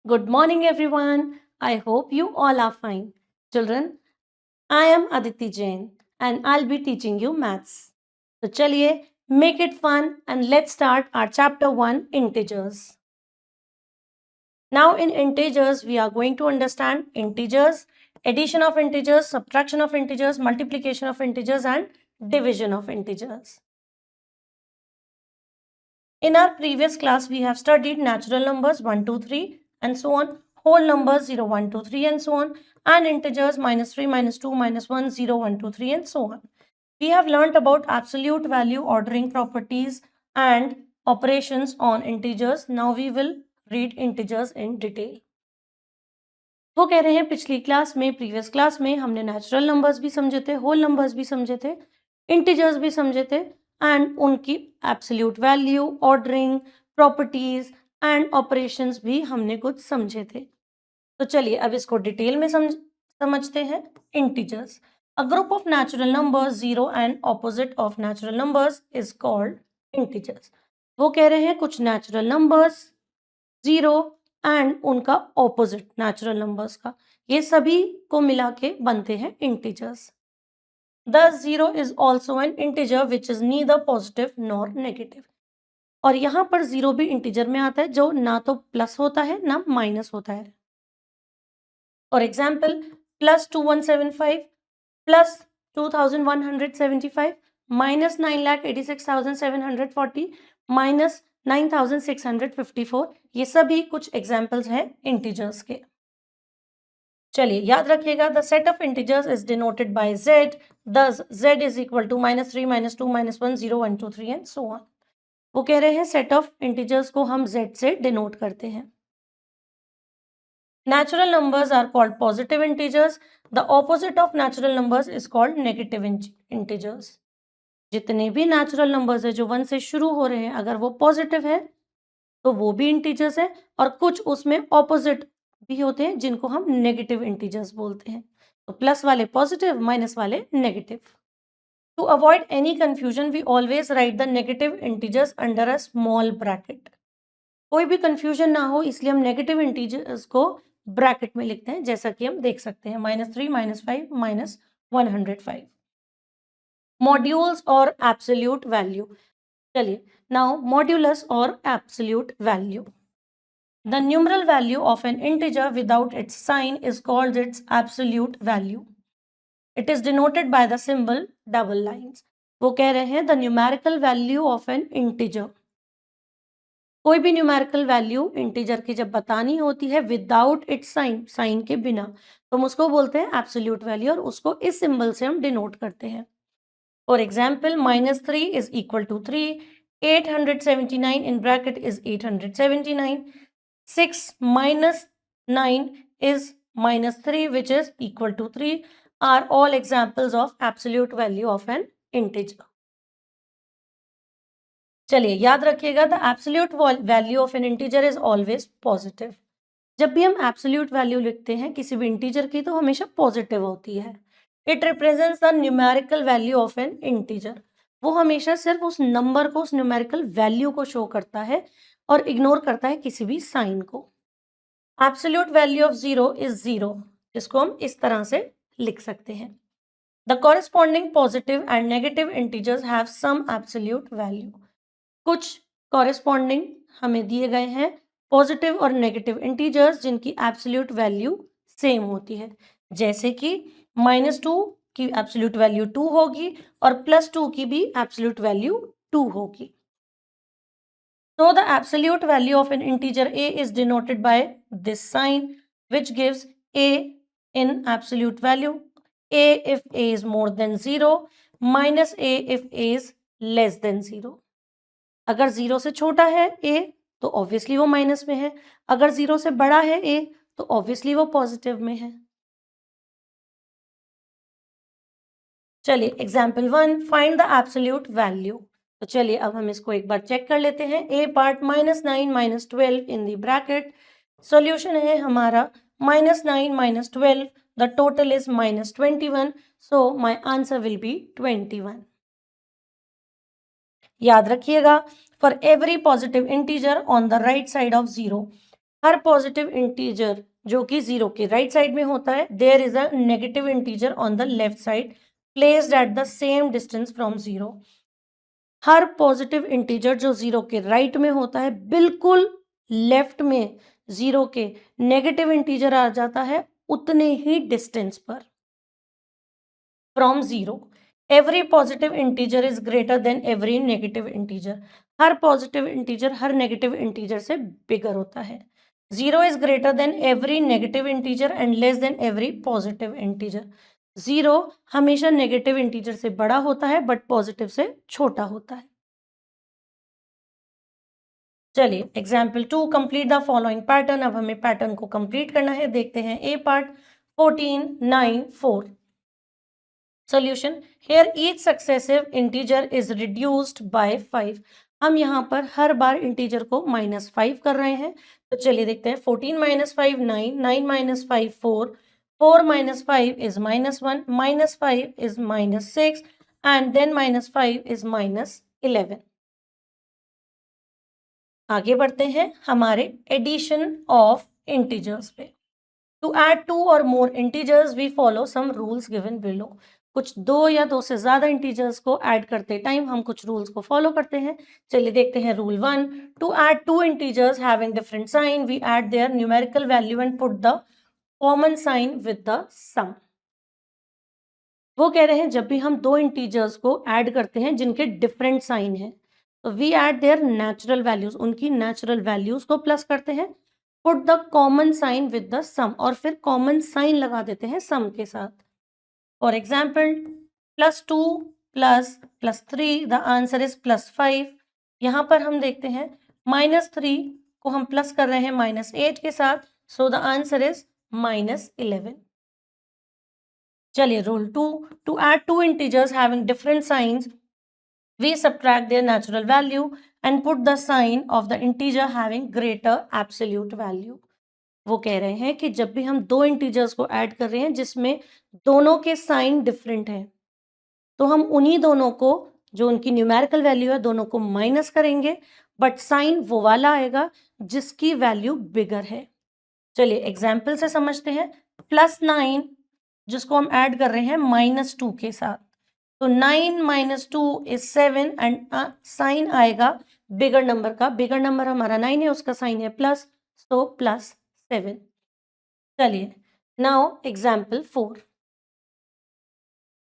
Good morning, everyone. I hope you all are fine. Children, I am Aditi Jain and I'll be teaching you maths. So, chaliye, make it fun and let's start our chapter 1 integers. Now, in integers, we are going to understand integers, addition of integers, subtraction of integers, multiplication of integers, and division of integers. In our previous class, we have studied natural numbers 1, 2, 3 and so on, whole numbers 0, 1, 2, 3 and so on, and integers minus 3, minus 2, minus 1, 0, 1, 2, 3 and so on. We have learnt about absolute value, ordering properties and operations on integers. Now we will read integers in detail. वो कह रहे हैं पिछली class में previous class में हमने natural numbers भी समझे थे, होल नंबर्स भी समझे थे, इंटीजर्स भी समझे थे एंड उनकी absolute value, ordering, properties and operations भी हमने कुछ समझे थे. तो चलिए अब इसको डिटेल में समझते हैं. Integers, a group of natural numbers, zero and opposite of natural numbers is called integers. वो कह रहे हैं कुछ नेचुरल नंबर्स, जीरो एंड उनका ऑपोजिट नेचुरल नंबर्स का, ये सभी को मिला के बनते हैं integers. Thus, 0 is also an integer which is neither positive nor negative. और यहाँ पर 0 भी इंटीजर में आता है जो ना तो प्लस होता है ना माइनस होता है. For example, plus 2175 plus 2175 minus 9,86,740 minus 9,654, ये सभी कुछ एग्जाम्पल्स हैं इंटीजर्स के. चलिए याद रखिएगा, the set of integers is denoted by z. Thus z is equal to -3, -2, -1, 0, 1, 2, 3 and so on. वो कह रहे हैं सेट ऑफ इंटीजर्स को हम z से डिनोट करते हैं. Natural numbers are called positive integers. The opposite of natural numbers is called negative integers. जितने भी नेचुरल नंबर्स है जो 1 से शुरू हो रहे हैं, अगर वो पॉजिटिव है तो वो भी इंटीजर्स है, और कुछ उसमें ऑपोजिट भी होते हैं जिनको हम नेगेटिव इंटीजर्स बोलते हैं. तो प्लस वाले पॉजिटिव, माइनस वाले negative. To avoid any confusion we always write the negative integers under a small bracket. कोई भी कंफ्यूजन ना हो इसलिए हम नेगेटिव इंटीजर्स को ब्रैकेट में लिखते हैं, जैसा कि हम देख सकते हैं -3, -5, -105. मॉड्यूल्स और एब्सोल्यूट वैल्यू. चलिए, नाउ मॉड्यूलस और absolute value. The numeral value of an integer without its sign is called its absolute value. It is denoted by the symbol double lines. वो कह रहे हैं the numerical value of an integer. कोई भी numerical value integer की जब बतानी होती है विदाउट इट्स साइन, साइन के बिना, तो हम उसको बोलते हैं एब्सोल्यूट वैल्यू और उसको इस सिंबल से हम डिनोट करते हैं. For example, -3 is equal to 3, 879 in bracket is 879, 6 minus 9 is -3 which is equal to 3 are all examples of absolute value of an integer. चलिए याद रखिएगा, the absolute value of N integer is always positive. जब भी हम absolute value लिखते हैं किसी भी इंटीजर की तो हमेशा पॉजिटिव होती है. It represents the numerical value of N integer. वो हमेशा सिर्फ उस नंबर को, उस न्यूमेरिकल वैल्यू को शो करता है और इग्नोर करता है किसी भी साइन को. एब्सोल्यूट वैल्यू ऑफ 0 इज 0, जिसको हम इस तरह से लिख सकते हैं. The corresponding positive and negative integers have some absolute value. कुछ कॉरेस्पॉन्डिंग हमें दिए गए हैं पॉजिटिव और नेगेटिव इंटीजर्स जिनकी एब्सोल्यूट वैल्यू सेम होती है, जैसे कि -2 की एब्सोल्यूट वैल्यू 2 होगी और +2 की भी एब्सोल्यूट वैल्यू 2 होगी. So the absolute value of an integer a is denoted by this sign which gives a in absolute value. A if a is more than 0, minus a if a is less than 0. अगर 0 से छोटा है a तो obviously वो minus में है, अगर 0 से बड़ा है a तो ऑब्वियसली वो पॉजिटिव में है. चलिए example 1, find the absolute value. तो चलिए अब हम इसको एक बार चेक कर लेते हैं. a part -9 -12 in the bracket. Solution है हमारा -9 -12, the total is -21, so my answer will be 21. याद रखिएगा, for every positive integer on the right side of 0, हर पॉजिटिव इंटीजर जो कि 0 के राइट साइड में होता है, there is a negative integer on the left side placed at the same distance from 0। हर पॉजिटिव इंटीजर जो 0 के राइट में होता है, बिल्कुल लेफ्ट में 0 के नेगेटिव इंटीजर आ जाता है उतने ही डिस्टेंस पर from 0। Every positive integer is greater than every negative integer. Her positive integer her negative integer से बिगर होता है। 0 is greater than every negative integer and less than every positive integer. 0 हमेशा negative integer से बड़ा होता है but positive से छोटा होता है। चलिए example 2, complete the following pattern. अब हमें पैटर्न को कंप्लीट करना है। देखते हैं A part. 14, 9, 4। Solution. Here each successive integer is reduced by 5. हम यहाँ पर हर बार इंटीजर को -5 कर रहे हैं। तो चलिए देखते हैं। 14 - 5 9, 9 - 5 4, 4 - 5 is -1, -5 is -6 and then -5 is -11। आगे बढ़ते हैं हमारे एडिशन ऑफ इंटीजर्स पे। To add 2 or more integers, we follow some rules given below. कुछ 2 या 2 से ज़्यादा इंटीजर्स को ऐड करते टाइम हम कुछ रूल्स को फॉलो करते हैं। चलिए देखते हैं। Rule 1, to add 2 integers having different sign, we add their numerical value and put the common sign with the sum. वो कह रहे हैं जब भी हम 2 इंटीजर्स को ऐड करते हैं जिनके डिफरेंट साइन है, तो we add their natural values, उनकी नेचुरल वैल्यूज को प्लस करते हैं, put the common sign with the sum, और फिर कॉमन साइन लगा देते हैं सम के साथ। For example +2 ++3 the answer is +5। यहाँ पर हम देखते हैं -3 को हम प्लस कर रहे हैं -8 के साथ, सो द आंसर इज -11। चलिए rule 2, to add 2 integers having different signs, we subtract their natural value and put the sign of the integer having greater absolute value। वो कह रहे हैं कि जब भी हम 2 इंटीजर्स को ऐड कर रहे हैं जिसमें दोनों के साइन डिफरेंट हैं, तो हम उन्हीं दोनों को, जो उनकी न्यूमेरिकल वैल्यू है, दोनों को माइनस करेंगे, बट साइन वो वाला आएगा जिसकी वैल्यू बिगर है। चलिए एग्जाम्पल से समझते हैं। +9 जिसको हम ऐड कर रहे हैं -2 के साथ, तो 9 - 2 इज 7 एंड साइन आएगा बिगर नंबर का। बिगर नंबर हमारा 9 है, उसका साइन है प्लस, तो +7। चलिए now example 4।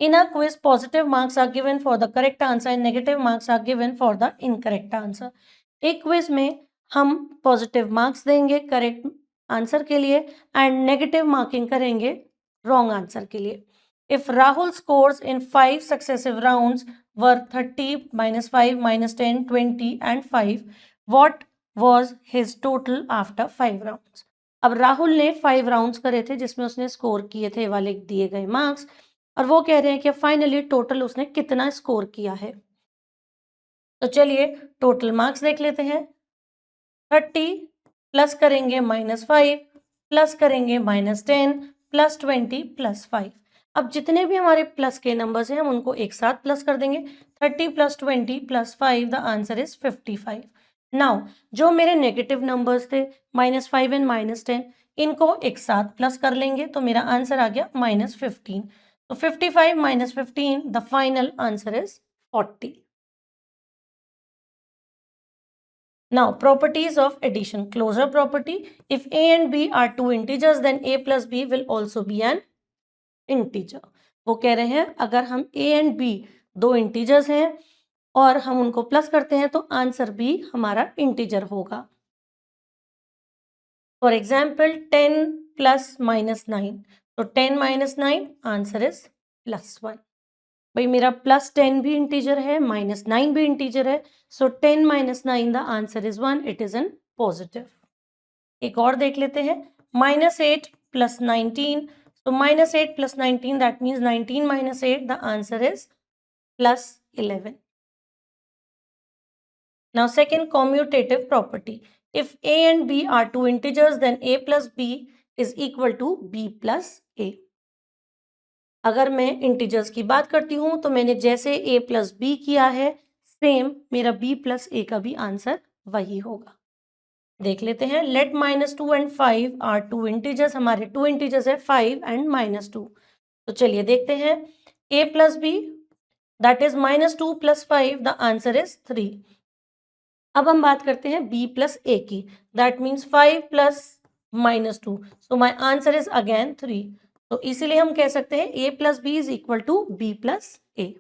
In a quiz positive marks are given for the correct answer and negative marks are given for the incorrect answer. एक quiz में हम पॉजिटिव मार्क्स देंगे करेक्ट आंसर के लिए एंड नेगेटिव मार्किंग करेंगे wrong answer के लिए। If Rahul scores in 5 successive rounds were 30, -5, -10, 20 and 5, what was his total after 5 rounds? अब राहुल ने 5 राउंड्स करे थे जिसमें उसने स्कोर किए थे वाले दिए गए मार्क्स, और वो कह रहे हैं कि फाइनली टोटल उसने कितना स्कोर किया है। तो चलिए टोटल मार्क्स देख लेते हैं। 30 प्लस करेंगे -5 प्लस करेंगे -10 +20 +5। अब जितने भी हमारे प्लस के नंबर्स हैं हम उनको एक साथ प्लस कर देंगे। 30 + 20 + 5 द आंसर इज 55। नाउ जो मेरे नेगेटिव नंबर्स थे -5 एंड -10, इनको एक साथ प्लस कर लेंगे तो मेरा आंसर आ गया -15। तो 55 - 15 the final answer is 40। Now, properties of addition. Closure property. If a and b are 2 integers, then a plus b will also be an integer. वो कह रहे हैं अगर हम a and b 2 integers हैं और हम उनको प्लस करते हैं तो आंसर भी हमारा इंटीजर होगा। फॉर एग्जाम्पल 10 + -9, तो 10 - 9 आंसर इज +1। भाई मेरा +10 भी इंटीजर है, -9 भी इंटीजर है, सो 10 - 9 the answer is 1, it is an positive. एक और देख लेते हैं। -8 + 19, so -8 + 19 that means 19 - 8 the answer is +11। Now second commutative property. If a and b are 2 integers then a plus b is equal to b plus a। अगर मैं integers की बात करती हूं तो मैंने जैसे a plus b किया है, सेम मेरा b plus a का भी आंसर वही होगा। देख लेते हैं। Let -2 and 5 are two integers, हमारे टू इंटीजर्स है 5 एंड -2। तो चलिए देखते हैं। a plus B that is -2 + 5, the answer is 3। अब हम बात करते हैं b प्लस a की, that means 5 plus -2, so my answer is again 3। तो इसीलिए हम कह सकते हैं a plus B is equal to b plus a।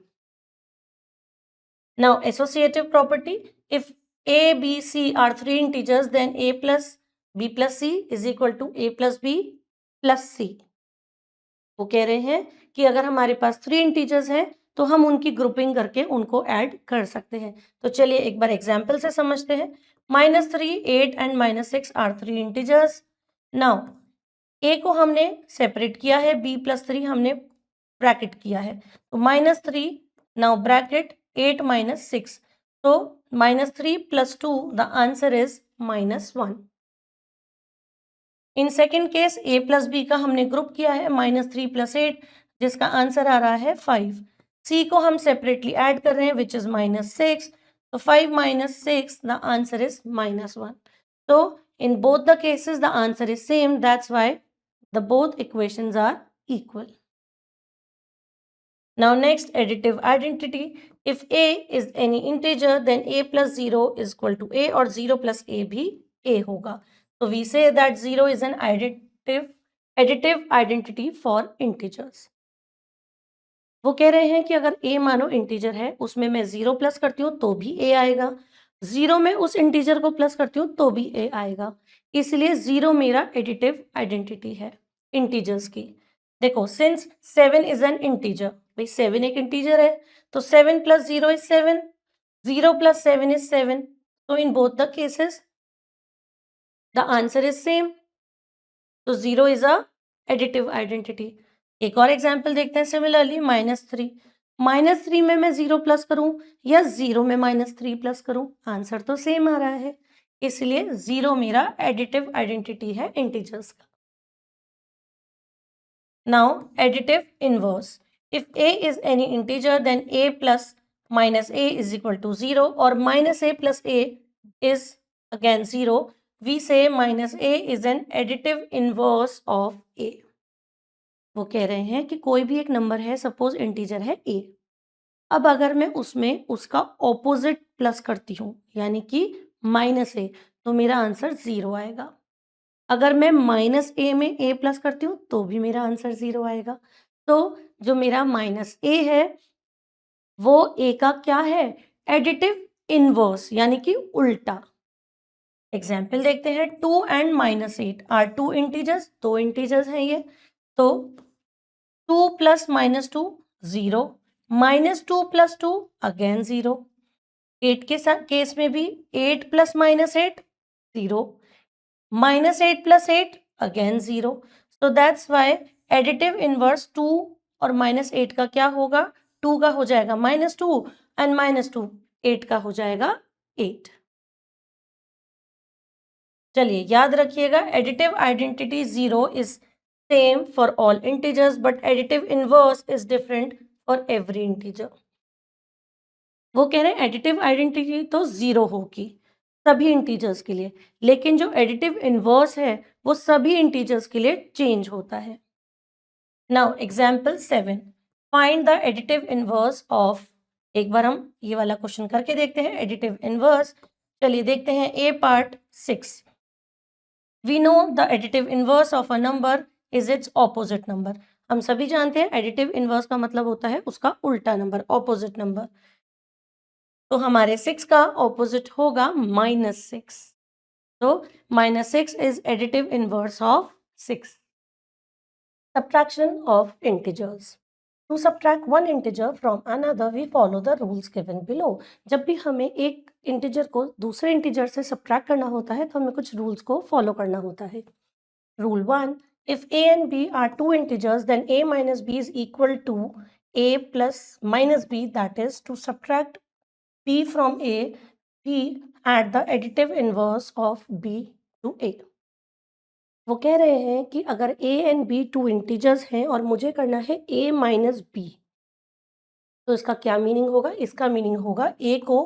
Now associative property, if a, b, c are three integers, then a plus b plus c is equal to a plus b plus c। वो कह रहे हैं कि अगर हमारे पास three integers हैं तो हम उनकी ग्रुपिंग करके उनको ऐड कर सकते हैं। तो चलिए एक बार एग्जाम्पल से समझते हैं। -3, 8 and -6 are three integers. Now a को हमने सेपरेट किया है, b + 3 हमने ब्रैकेट किया है, तो -3 नाउ ब्रैकेट 8 - 6, तो -3 + 2 the answer is -1। In second case a plus B का हमने ग्रुप किया है, -3 + 8 जिसका आंसर आ रहा है 5। c को हम सेपरेटली ऐड कर रहे हैं विच इज -6, तो 5 - 6 द आंसर इज -1। तो in both the cases the answer is same, that's why the both equations are equal. Now next, additive identity. If a is any integer, then a plus 0 is equal to a, और 0 plus a भी a होगा। So we say that 0 is an additive identity for integers। वो कह रहे हैं कि अगर a मानो इंटीजर है, उसमें मैं 0 प्लस करती हूँ तो भी a आएगा, 0 में उस इंटीजर को प्लस करती हूँ तो भी a आएगा, इसलिए 0 मेरा एडिटिव आइडेंटिटी है इंटीजर्स की। देखो, सिंस 7 इज एन इंटीजर, भाई 7 एक इंटीजर है, तो 7 + 0 इज 7, 0 + 7 इज 7, तो in both the cases the answer is same, तो 0 इज अ एडिटिव आइडेंटिटी। एक और एग्जाम्पल देखते हैं सिमिलरली, -3, -3 में मैं 0 प्लस करूं या 0 में -3 प्लस करूं, आंसर तो सेम आ रहा है, इसलिए 0 मेरा एडिटिव आइडेंटिटी है इंटीजर्स का। Now additive inverse, if a is any integer then a plus minus a is equal to 0, or -a plus a is again 0, we say -a is an additive inverse of a। वो कह रहे हैं कि कोई भी एक number है, suppose integer है a, अब अगर मैं उसमें उसका ऑपोजिट प्लस करती हूँ यानी कि -a, तो मेरा आंसर 0 आएगा। अगर मैं -a में a प्लस करती हूँ तो भी मेरा आंसर 0 आएगा। तो जो मेरा -a है वो a का क्या है, एडिटिव इनवर्स यानी कि उल्टा। एग्जाम्पल देखते हैं। 2 एंड -8 आर टू इंटीजर्स, दो इंटीजर्स हैं ये, तो 2 + -2 0, -2 + 2 अगेन 0, 8 के साथ केस में भी 8 + -8 0, -8 + 8 again 0, so that's why additive inverse 2 और -8 का क्या होगा, 2 का हो जाएगा -2 एंड -2 8 का हो जाएगा 8। चलिए याद रखिएगा, additive identity 0 is same for all integers but additive inverse is different for every integer. वो कह रहे हैं एडिटिव आइडेंटिटी तो 0 होगी सभी इंटीजर्स के लिए, लेकिन जो एडिटिव इनवर्स है वो सभी इंटीजर्स के लिए चेंज होता है। Now example 7, find the additive inverse of, एक बार हम ये वाला क्वेश्चन करके देखते हैं एडिटिव इनवर्स। चलिए देखते हैं A part 6। We know the additive inverse of a number is its opposite number. हम सभी जानते हैं एडिटिव इनवर्स का मतलब होता है उसका उल्टा नंबर, ऑपोजिट नंबर। तो हमारे 6 का ऑपोजिट होगा -6, तो -6 is additive inverse of 6। Subtraction of integers. To subtract one integer from another, we follow the rules given below. जब भी हमें एक इंटीजर को दूसरे इंटीजर से सब्ट्रैक्ट करना होता है तो हमें कुछ रूल्स को फॉलो करना होता है। Rule 1, if a and b are two integers, then a minus b is equal to a plus minus b, that is to subtract b from a, we add the additive inverse of b to a। वो कह रहे हैं कि अगर a and b two integers हैं और मुझे करना है a माइनस b, तो इसका क्या मीनिंग होगा, इसका मीनिंग होगा a को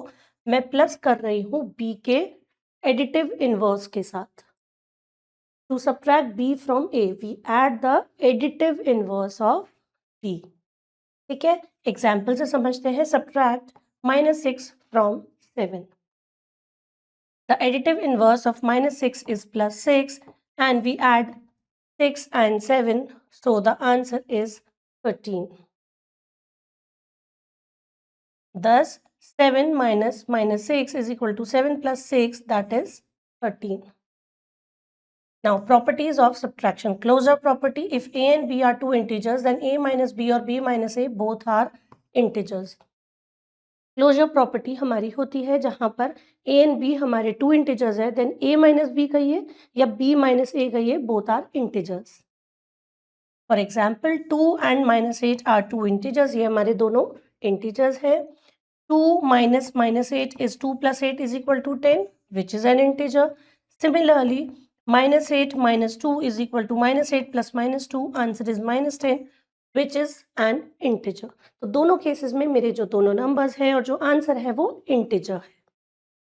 मैं प्लस कर रही हूँ b के एडिटिव इनवर्स के साथ। To subtract b from a we add the additive inverse of b। ठीक है, एग्जाम्पल से समझते हैं। Subtract -6 from 7। The additive inverse of -6 is +6 and we add 6 and 7, so the answer is 13. Thus 7 minus -6 is equal to 7 plus 6, that is 13. Now properties of subtraction. Closure property: if a and b are two integers, then a minus b or b minus a both are integers. Closure property हमारी होती है जहां पर a and b हमारे two integers है, then a minus B कहिए या b minus A कहिए, both are integers. For example 2 and -8 are two integers, ये हमारे दोनों इंटीजर्स है। 2 minus -8 is 2 plus 8 is equal to 10, which is an integer. Similarly, -8 minus 2 is equal to -8 plus -2, answer is -10, which is an integer. तो दोनों cases में मेरे जो दोनों नंबर्स हैं और जो आंसर है वो इंटीजर है।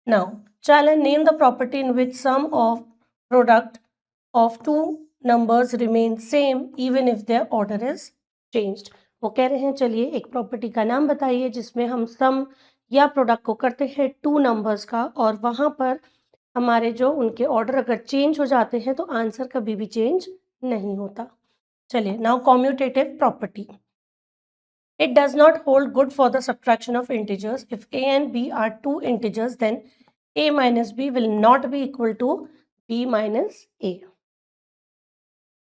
Now challenge name the property in which sum of product of two numbers remain same even if their order is changed. वो कह रहे हैं चलिए एक प्रॉपर्टी का नाम बताइए जिसमें हम सम या प्रोडक्ट को करते हैं टू नंबर्स का और वहाँ पर हमारे जो उनके ऑर्डर अगर चेंज हो जाते हैं तो आंसर कभी भी चेंज नहीं होता। चलिए, now commutative property. It does not hold good for the subtraction of integers. If a and b are two integers then a minus b will not be equal to b minus a।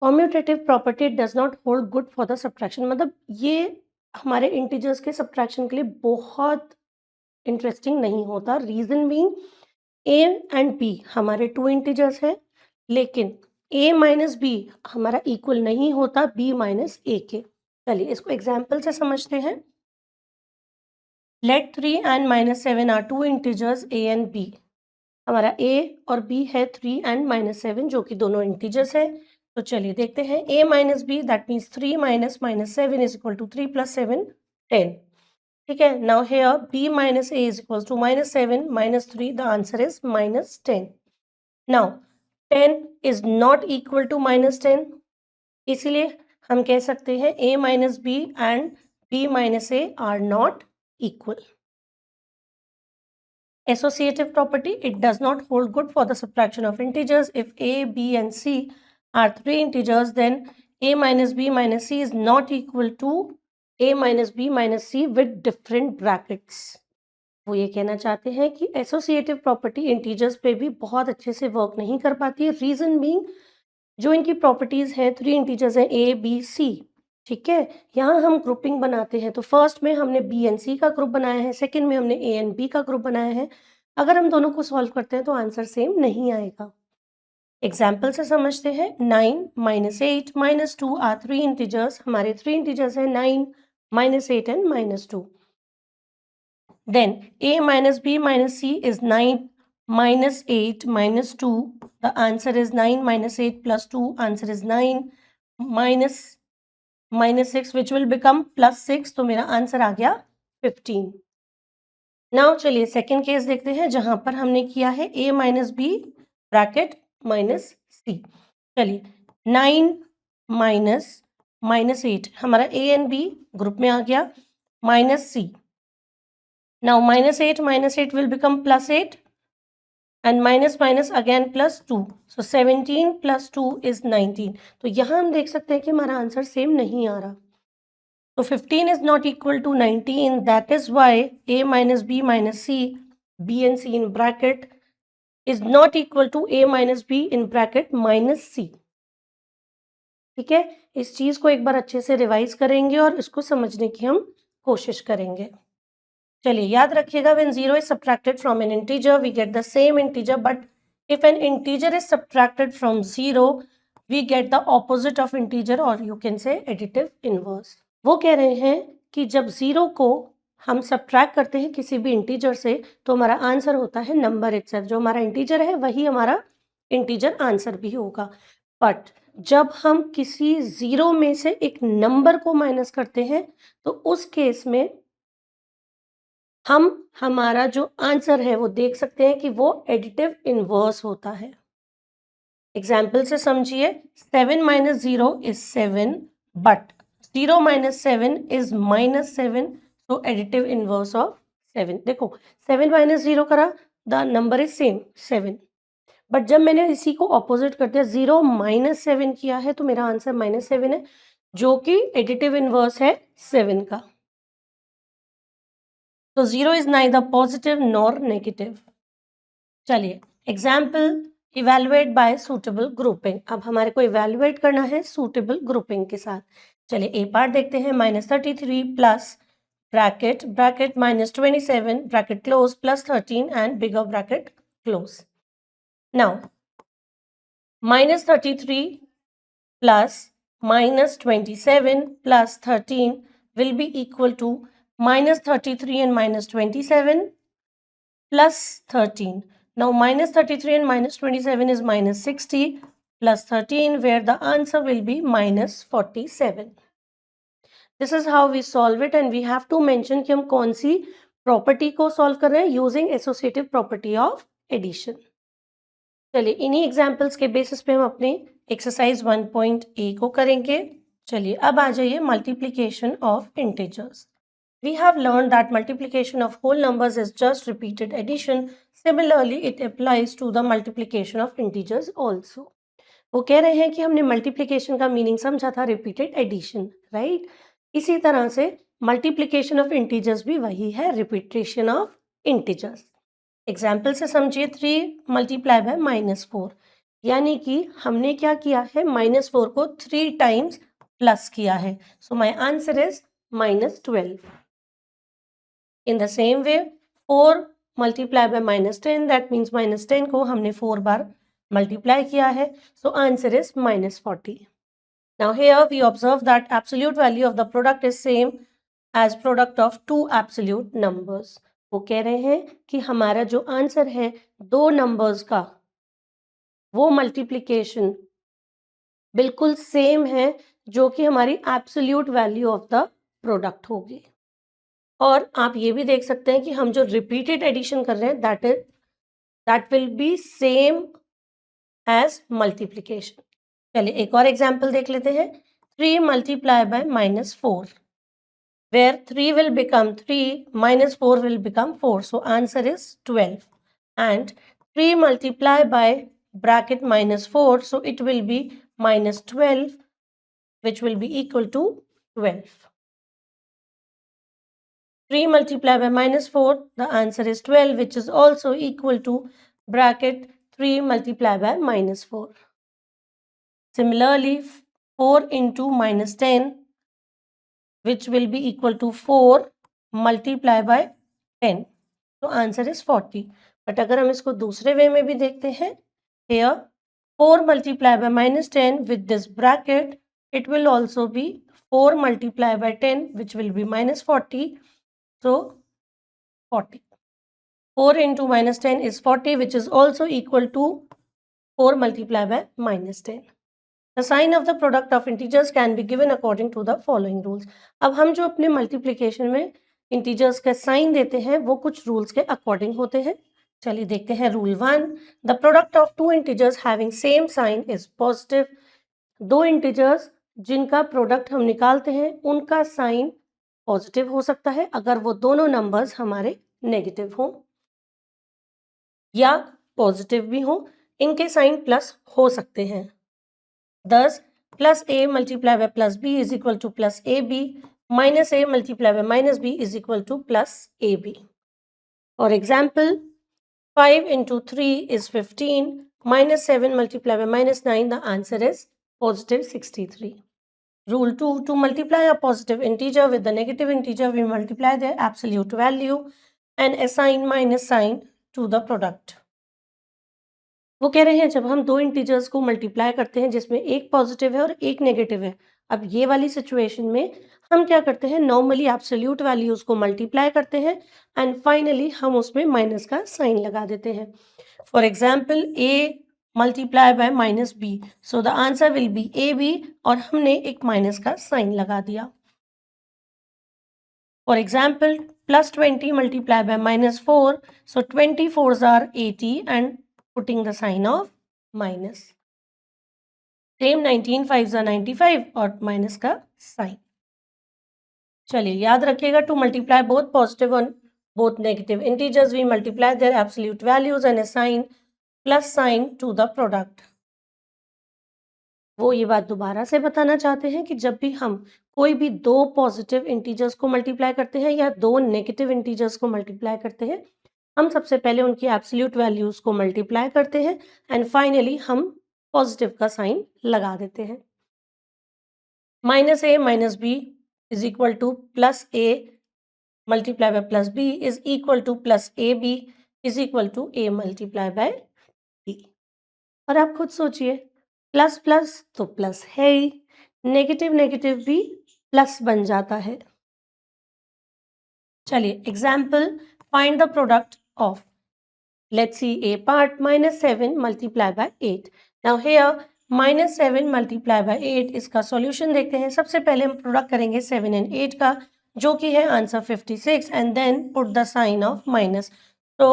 Commutative property does not hold good for the subtraction, मतलब ये हमारे integers के subtraction के लिए बहुत interesting नहीं होता। Reason being a and b हमारे टू इंटीजर्स हैं, लेकिन a माइनस बी हमारा इक्वल नहीं होता b माइनस ए के। चलिए इसको एग्जाम्पल से समझते हैं। Let 3 and -7 are two integers a and b। हमारा a और b है 3 एंड -7 जो कि दोनों इंटीजर्स है। तो चलिए देखते हैं। a minus B that means 3 minus -7 is equal to 3 plus 7 10। ठीक है, now here b minus a is equal to -7 -3, the answer is -10। Now 10 is not equal to -10, इसलिए हम कह सकते हैं a minus B and b minus A are not equal. Associative property: it does not hold good for the subtraction of integers. If a, b and c are three integers, then a minus b minus c is not equal to a minus b minus c with different brackets. वो ये कहना चाहते हैं कि associative property integers पे भी बहुत अच्छे से वर्क नहीं कर पाती है। रीजन बीइंग जो इनकी प्रॉपर्टीज है, थ्री इंटीजर्स हैं ए बी सी। ठीक है, यहाँ हम ग्रुपिंग बनाते हैं तो फर्स्ट में हमने बी एंड सी का ग्रुप बनाया है, सेकंड में हमने ए एंड बी का ग्रुप बनाया है। अगर हम दोनों को सॉल्व करते हैं तो आंसर सेम नहीं आएगा। एग्जाम्पल से समझते हैं। 9 -8 -2 आर थ्री इंटीजर्स, हमारे थ्री इंटीजर्स हैं 9 -8 and -2। Then a minus b minus c is 9 -8 -2. The answer is 9 -8 plus 2. Answer is 9 minus -6 which will become +6. तो मेरा आंसर आ गया 15। नाउ चलिए सेकेंड केस देखते हैं जहां पर हमने किया है a minus B bracket minus C. चलिए 9 माइनस -8 हमारा a एंड b ग्रुप में आ गया, minus C. Now -8 will become +8 and minus again +2. So 17 plus 2 is 19. तो यहाँ हम देख सकते हैं कि हमारा आंसर सेम नहीं आ रहा। तो 15 is not equal to 19. That is why a minus b minus c, b and c in bracket is not equal to a minus b in bracket minus c. ठीक है, इस चीज को एक बार अच्छे से रिवाइज करेंगे और इसको समझने की हम कोशिश करेंगे। चलिए याद रखिएगा, when 0 is subtracted from an integer we get the same integer, but if an integer is subtracted from 0 we get the opposite of integer or you can say additive inverse. वो कह रहे हैं कि जब 0 को हम सब्ट्रैक्ट करते हैं किसी भी इंटीजर से तो हमारा आंसर होता है नंबर इटसेल्फ। जो हमारा इंटीजर है वही हमारा इंटीजर आंसर भी होगा। बट जब हम किसी 0 में से एक नंबर को माइनस करते हैं तो उस केस में हम हमारा जो आंसर है वो देख सकते हैं कि वो एडिटिव इनवर्स होता है। एग्जाम्पल से समझिए, 7 minus 0 is 7, but 0 minus 7 is -7, so additive inverse of 7। देखो 7 माइनस 0 करा, the number is same 7, but जब मैंने इसी को ऑपोजिट कर दिया, 0 माइनस 7 किया है, तो मेरा आंसर -7 है, जो कि एडिटिव इनवर्स है 7 का। तो 0 is neither positive nor negative. चलिए example, evaluate by suitable grouping. अब हमारे को इवेलुएट करना है सूटेबल ग्रुपिंग के साथ। चलिए ए पार्ट देखते हैं, -33 plus bracket bracket -27 bracket close plus 13 and bigger bracket close. Now -33 plus -27 plus 13 will be equal to -33 and -27 plus 13. Now -33 and -27 is -60 plus 13, where the answer will be -47. This is how we solve it, and we have to mention कि हम कौन सी property को solve कर रहे हैं, using associative property of addition. चलिए इन्हीं examples के बेसिस पे हम अपने एक्सरसाइज 1.a को करेंगे। चलिए अब आ जाइए multiplication of integers. We have learn that multiplication of whole numbers is just repeated addition. Similarly it applies to the multiplication of integers also. वो कह रहे हैं कि हमने मल्टीप्लिकेशन का मीनिंग समझा था रिपीटेड एडिशन, राइट। इसी तरह से मल्टीप्लिकेशन ऑफ इंटीजर्स भी वही है, रिपीटेशन ऑफ इंटीजर्स। एग्जाम्पल से समझिए, 3 मल्टीप्लाई बाय -4, यानी कि हमने क्या किया है, -4 को 3 टाइम्स प्लस किया है, so my answer is -12। In the same way 4 multiply by -10, that means -10 को हमने 4 बार मल्टीप्लाई किया है, so answer is -40। Now here we observe that absolute value of the product is same as product of two absolute numbers. वो कह रहे हैं कि हमारा जो आंसर है दो नंबर्स का, वो मल्टीप्लिकेशन बिल्कुल सेम है जो कि हमारी absolute value of the product होगी। और आप ये भी देख सकते हैं कि हम जो रिपीटेड एडिशन कर रहे हैं that will be same as multiplication. चलिए एक और एग्जाम्पल देख लेते हैं, 3 multiply by -4, where 3 will become 3, -4 will become 4. So answer is 12. And 3 multiply by bracket -4, so it will be -12, which will be equal to 12. 3 multiply by -4, the answer is 12, which is also equal to bracket 3 multiply by -4. Similarly, 4 into -10, which will be equal to 4 multiply by 10. तो answer is 40। But अगर हम इसको दूसरे वे में भी देखते हैं, here 4 multiply by -10 with this bracket, it will also be 4 multiply by 10, which will be -40, so 40. 4 into -10 is 40, which is also equal to 4 multiply by -10. The sign of the product of integers can be given according to the following rules. अब हम जो अपने multiplication में integers का sign देते हैं वो कुछ रूल्स के अकॉर्डिंग होते हैं। चलिए देखते हैं rule 1, the product of two integers having same sign is positive. दो इंटीजर्स जिनका प्रोडक्ट हम निकालते हैं उनका साइन पॉजिटिव हो सकता है अगर वो दोनों नंबर्स हमारे नेगेटिव हों या पॉजिटिव भी हों, इनके साइन प्लस हो सकते हैं। Thus, plus a multiplied by plus b is equal to plus ab, minus a multiplied by minus b is equal to plus ab. For example, 5 into 3 is 15, minus 7 multiplied by minus 9, the answer is positive 63. Rule 2, to multiply a positive integer with the negative integer, we multiply their absolute value and assign minus sign to the product. वो कह रहे हैं जब हम दो integers को multiply करते हैं जिसमें एक पॉजिटिव है और एक नेगेटिव है, अब ये वाली सिचुएशन में हम क्या करते हैं, नॉर्मली एब्सोल्यूट वैल्यूज को मल्टीप्लाई करते हैं एंड फाइनली हम उसमें माइनस का साइन लगा देते हैं। For example, A multiply by -b, so the answer will B ab, और हमने एक माइनस का साइन लगा दिया। For example, plus 20 multiplied by minus 4. So 24s are 80 and putting the sign of minus. Same 19 5s are 95 और minus का sign. चलिए याद रखिएगा, टू मल्टीप्लाई बोथ पॉजिटिव और both negative integers, we multiply their absolute values and assign plus sign to the product. वो ये बात दोबारा से बताना चाहते हैं कि जब भी हम कोई भी दो पॉजिटिव इंटीजर्स को मल्टीप्लाई करते हैं या दो नेगेटिव इंटीजर्स को मल्टीप्लाई करते हैं, हम सबसे पहले उनकी एब्सोल्यूट वैल्यूज को मल्टीप्लाई करते हैं एंड फाइनली हम पॉजिटिव का साइन लगा देते हैं. Minus A minus B is equal to plus A multiply by plus b is equal to plus ab is equal to a multiply by b. और आप खुद सोचिए, प्लस प्लस तो प्लस है ही, नेगेटिव नेगेटिव भी प्लस बन जाता है. चलिए example, find the product of, let's see a part, minus 7 multiply by 8. Now here minus 7 multiply by 8 इसका सॉल्यूशन देखते हैं. सबसे पहले हम प्रोडक्ट करेंगे 7 एंड 8 का, जो कि है answer 56 and then put the sign of minus. तो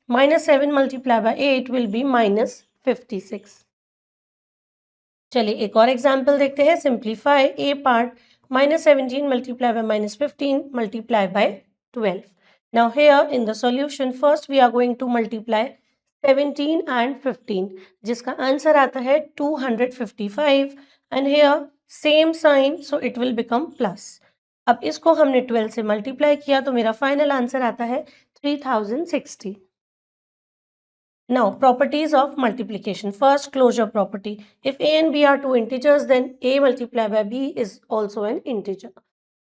minus 7 multiply by 8 will be minus 56. चलिए एक और एग्जाम्पल देखते हैं. Simplify A part, minus 17 multiply by minus 15 multiply by 12. Now here in the solution first we are going to multiply 17 and 15, जिसका answer आता है 255 and here same sign so it will become plus. अब इसको हमने 12 से multiply किया तो मेरा फाइनल आंसर आता है 3060. Now properties of multiplication. First, closure property. If a and b are two integers then a multiplied by b is also an integer.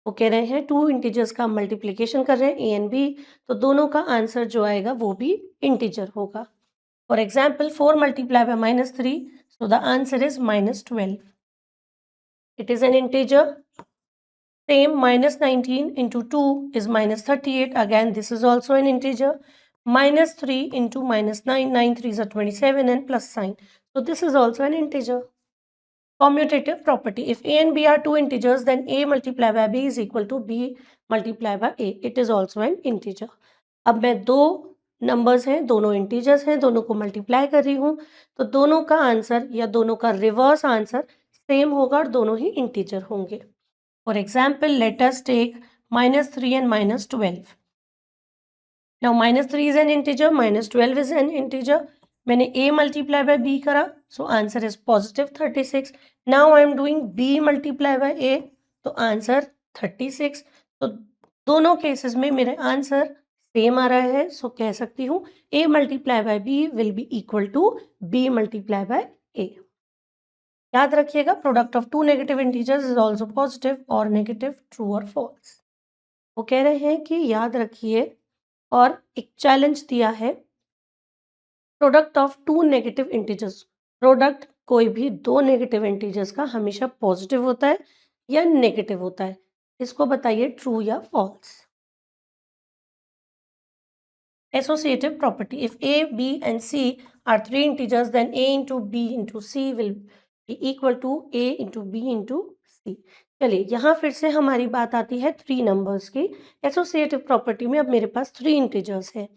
वो कह रहे हैं टू इंटीजर्स का मल्टीप्लिकेशन कर रहे हैं ए एंड बी, तो दोनों का आंसर जो आएगा वो भी इंटीजर होगा. For example 4 multiplied by minus 3, so the answer is minus 12. It is an integer. Same, minus 19 into 2 is minus 38. Again, this is also an integer. Minus 3 into minus 9, 9 3s are 27 and plus sign. So this is also an integer. Commutative property. If a and b are two integers, then a multiplied by b is equal to b multiplied by a. It is also an integer. अब मैं दो numbers हैं, दोनों integers हैं, दोनों को multiply कर रही हूँ, तो दोनों का आंसर या दोनों का रिवर्स आंसर सेम होगा और दोनों ही इंटीजर होंगे. For example, let us take minus 3 and minus 12. Now minus 3 is an integer, minus 12 is an integer. मैंने a multiply by b करा, so answer is positive 36. Now I am doing b multiply by a, तो answer 36. तो दोनों cases में मेरे answer same आ रहा है, सो कह सकती हूँ a multiply by b will be equal to b multiply by a. याद रखिएगा, product of two negative integers is also positive और नेगेटिव, ट्रू और फॉल्स. वो कह रहे हैं कि याद रखिए और एक चैलेंज दिया है, product of two negative integers. Product कोई भी दो नेगेटिव इंटीजर्स का हमेशा पॉजिटिव होता है या नेगेटिव होता है, इसको बताइए ट्रू या false. Associative property. If a, b and c are three integers, then a into b into c will be equal to a into b into c. चलिए यहाँ फिर से हमारी बात आती है थ्री नंबर्स की. एसोसिएटिव प्रॉपर्टी में अब मेरे पास थ्री इंटीजर्स है.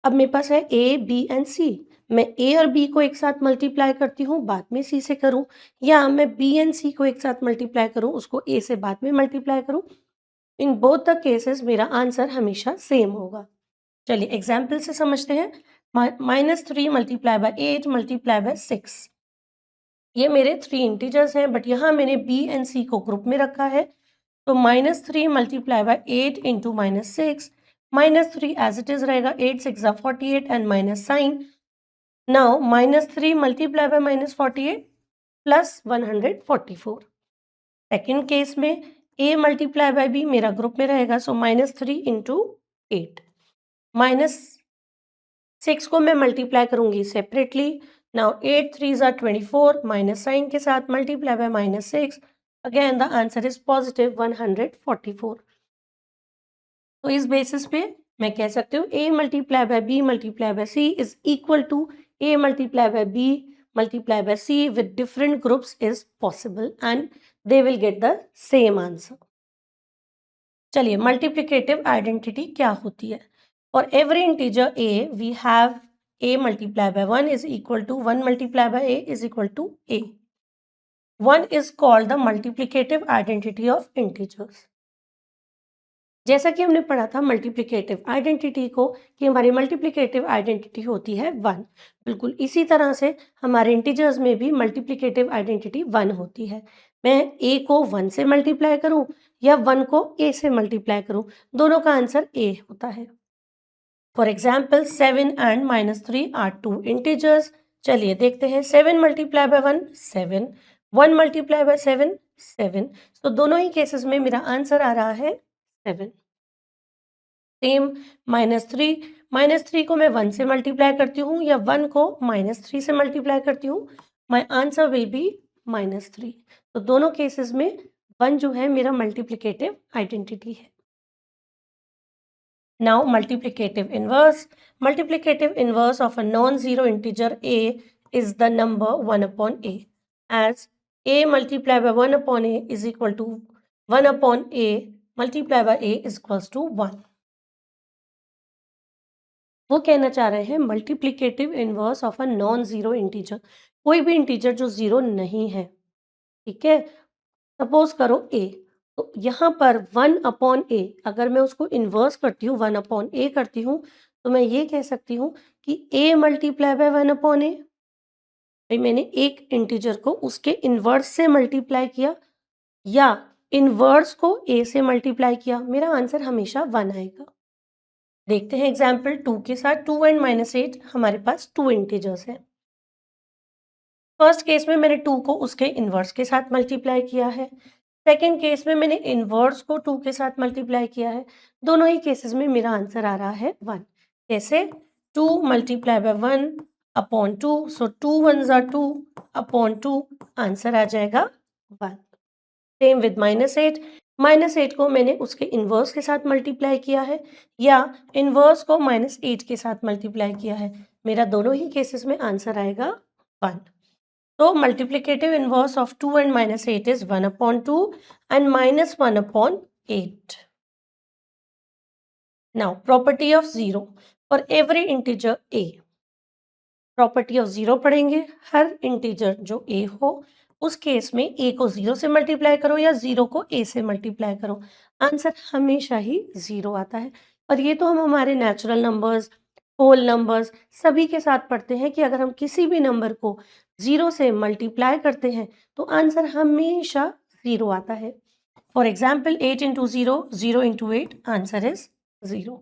अब मेरे पास है a, b एंड c. मैं a और b को एक साथ मल्टीप्लाई करती हूँ, बाद में c से करूँ, या मैं b एंड c को एक साथ मल्टीप्लाई करूँ, उसको a से बाद में मल्टीप्लाई करूँ. इन बोथ द केसेस मेरा आंसर हमेशा सेम होगा. चलिए एग्जाम्पल से समझते हैं. minus 3 multiply by 8 multiply by 6. ये मेरे थ्री इंटीजर्स हैं, बट यहाँ मैंने b एंड c को ग्रुप में रखा है, तो minus 3 multiply by 8 into minus 6. minus 3 as it is रहेगा, 8 6 are 48 and minus sign. Now minus 3 multiply by minus 48 plus 144. Second case में a multiply by b मेरा ग्रुप में रहेगा, सो minus 3 into 8. माइनस 6 को मैं मल्टीप्लाई करूंगी separately. Now 8 3s are 24, minus sign के साथ multiply by minus 6. Again the answer is positive 144. तो इस बेसिस पे मैं कह सकती हूँ a multiply by b multiply by c is equal to a multiply by b multiply by c with different groups is possible and they will get the same answer. चलिए multiplicative identity क्या होती है? For every integer a we have a multiplied by 1 is equal to 1 multiplied by a is equal to a. 1 is called the multiplicative identity of integers. जैसा कि हमने पढ़ा था multiplicative identity को कि हमारी मल्टीप्लिकेटिव आइडेंटिटी होती है 1, बिल्कुल इसी तरह से हमारे इंटीजर्स में भी मल्टीप्लिकेटिव आइडेंटिटी 1 होती है। मैं a को 1 से मल्टीप्लाई करूं या 1 को a से मल्टीप्लाई करूं, दोनों का आंसर a होता है। For example 7 and -3 are two integers. चलिए देखते हैं 7 मल्टीप्लाई बाय 1 7, 1 मल्टीप्लाई बाय 7 7, तो दोनों ही केसेस में मेरा आंसर आ रहा है 7। सेम -3 को मैं 1 से मल्टीप्लाई करती हूँ या 1 को -3 से मल्टीप्लाई करती हूँ, माई आंसर विल बी -3। तो दोनों केसेस में 1 जो है मेरा मल्टीप्लिकेटिव आइडेंटिटी है। Now multiplicative inverse. Multiplicative inverse of a non-zero integer a is the number 1 upon a. As a multiplied by 1 upon a is equal to 1 upon a multiplied by a is equals to 1. वो कहना चाह रहे हैं multiplicative inverse of a non zero integer, कोई भी integer जो zero नहीं है, ठीक है। सपोज करो a, तो यहाँ पर 1 अपॉन a, अगर मैं उसको इन्वर्स करती हूँ 1 अपॉन a करती हूँ, तो मैं ये कह सकती हूँ कि a multiply bye 1 upon a। भाई मैंने एक इंटीजर को उसके इन्वर्स से मल्टीप्लाई किया या इन्वर्स को a से मल्टीप्लाई किया, मेरा आंसर हमेशा 1 आएगा। देखते हैं एग्जाम्पल 2 के साथ। 2 एंड -8 हमारे पास 2 इंटीजर्स हैं। फर्स्ट केस में मैंने 2 को उसके इन्वर्स के साथ मल्टीप्लाई किया है, सेकेंड केस में मैंने इन्वर्स को 2 के साथ मल्टीप्लाई किया है। दोनों ही केसेस में मेरा आंसर आ रहा है 1। कैसे? 2 मल्टीप्लाई बाय 1 अपॉन 2, सो 2 1 ज़ा 2 अपॉन 2, आंसर आ जाएगा 1। सेम विद -8 को मैंने उसके इन्वर्स के साथ मल्टीप्लाई किया है या इन्वर्स को -8 के साथ मल्टीप्लाई किया है, मेरा दोनों ही केसेस में आंसर आएगा 1। So multiplicative inverse of 2 and -8 is 1 upon 2 and -1 upon 8. Now property of 0 for every integer a. Property of 0 पढ़ेंगे, हर इंटीजर जो a हो उस केस में a को 0 से मल्टीप्लाई करो या 0 को a से मल्टीप्लाई करो, आंसर हमेशा ही 0 आता है। और ये तो हम हमारे नेचुरल नंबर्स, होल नंबर्स सभी के साथ पढ़ते हैं कि अगर हम किसी भी नंबर को 0 से मल्टीप्लाई करते हैं तो आंसर हमेशा 0 आता है। For example 8 into 0 0 into 8 answer is 0,